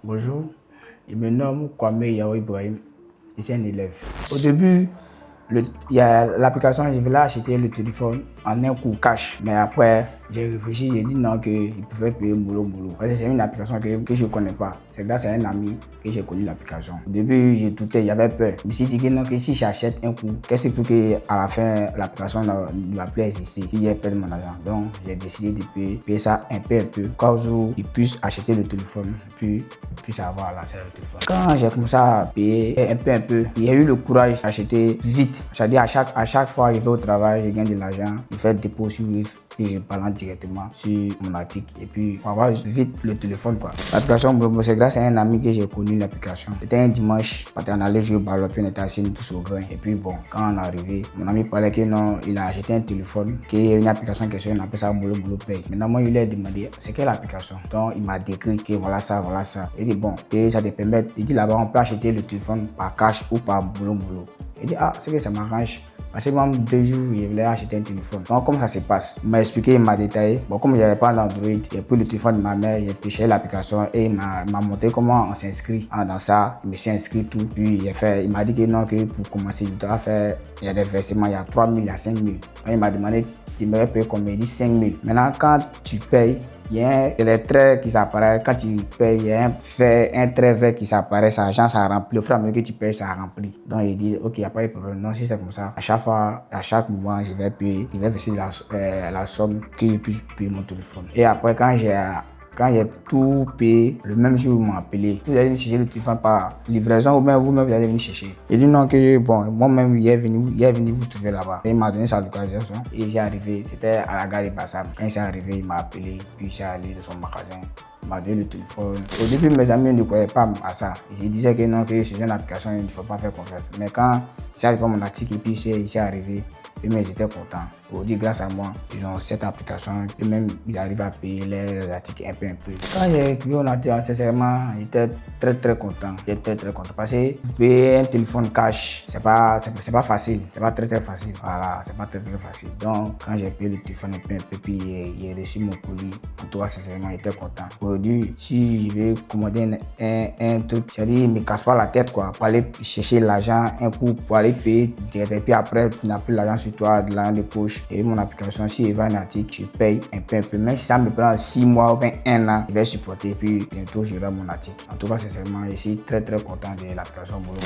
Bonjour, je me nomme Kwame Yao Ibrahim, je suis un élève. Au début, il y a l'application, je voulais acheter le téléphone en un coup cash. Mais après, j'ai réfléchi, j'ai dit non, qu'il pouvait payer boulot. Parce que c'est une application que je ne connais pas. C'est grâce à un ami que j'ai connu l'application. Au début, j'ai douté, j'avais peur. Je me suis dit que non, que si j'achète un coup, qu'est-ce que qu'à la fin, l'application ne va plus exister, qu'il y ait perdu mon argent. Donc, j'ai décidé de payer ça un peu, cas où il puisse acheter le téléphone, puis puisse avoir l'accès au téléphone. Quand j'ai commencé à payer un peu, il y a eu le courage d'acheter vite. C'est-à-dire à chaque fois que je vais au travail, je gagne de l'argent, je fais dépôt sur WIF et je balance directement sur mon article. Et puis, pour avoir vite le téléphone, quoi. L'application, c'est grâce à un ami que j'ai connu l'application. C'était un dimanche, on allait jouer au ballon, puis on était assis tous au grain. Et puis, bon, quand on est arrivé, mon ami parlait que non, il a acheté un téléphone, qui est une application qui on appelle ça Boulot Paye. Maintenant, moi, il lui a demandé, c'est quelle application? Donc, il m'a décrit que voilà ça. Il dit, bon, et ça te permet, il dit là-bas, on peut acheter le téléphone par cash ou par boulot. Il dit, ah, c'est que ça m'arrange. Parce que même 2 jours, je voulais acheter un téléphone. Donc, comment ça se passe? Il m'a expliqué, il m'a détaillé. Bon, comme il n'y avait pas d'Android, j'ai pris le téléphone de ma mère, j'ai téléchargé l'application et il m'a montré comment on s'inscrit dans ça. Il me s'est inscrit tout. Puis, il m'a dit que non, que pour commencer, il doit faire, il y a des versements, il y a 3 000, il y a 5 000. Donc, il m'a demandé, il m'avait payé combien? Il dit 5 000. Maintenant, quand tu payes, il y a les traits qui s'apparaissent. Quand tu payes, il y a un trait vert qui s'apparaît, ça remplit. Au fur et à mesure que tu payes, ça remplit. Donc il dit, ok, il n'y a pas de problème. Non, si c'est comme ça, à chaque fois, à chaque moment, je vais payer, je vais verser la somme que je puisse payer mon téléphone. Et après, quand j'ai tout payé, le même jour, ils m'ont appelé. Vous allez venir chercher le téléphone par livraison ou bien vous-même, vous allez venir chercher. Il dit non, que bon, moi-même, il est venu vous trouver là-bas. Il m'a donné sa localisation et il s'est arrivé. C'était à la gare de Bassam. Quand il s'est arrivé, il m'a appelé, puis il s'est allé dans son magasin. Il m'a donné le téléphone. Au début, mes amis ne croyaient pas à ça. Ils disaient que non, que c'est une application, il ne faut pas faire confiance. Mais quand il s'est arrivé à mon article et puis il s'est arrivé, eux-mêmes ils étaient contents. Aujourd'hui, grâce à moi, ils ont cette application et même ils arrivent à payer les articles un peu. Quand j'ai écrit mon article, sincèrement, j'étais très content. J'étais très content parce que payer un téléphone cash, c'est pas facile. C'est pas très facile. Voilà, c'est pas très facile. Donc, quand j'ai payé le téléphone un peu, puis j'ai reçu mon colis, en tout cas, sincèrement, j'étais content. Aujourd'hui, si je vais commander un truc, c'est-à-dire, il ne me casse pas la tête, quoi. Pour aller chercher l'argent, un coup, pour aller payer, et puis après, tu n'as plus l'argent sur toi, de l'argent de poche. Et mon application, si je vends un article, je paye un peu. Même si ça me prend 6 mois ou bien 1 an, je vais supporter. Puis bientôt, j'aurai mon article. En tout cas, sincèrement, je suis très content de l'application Boulot.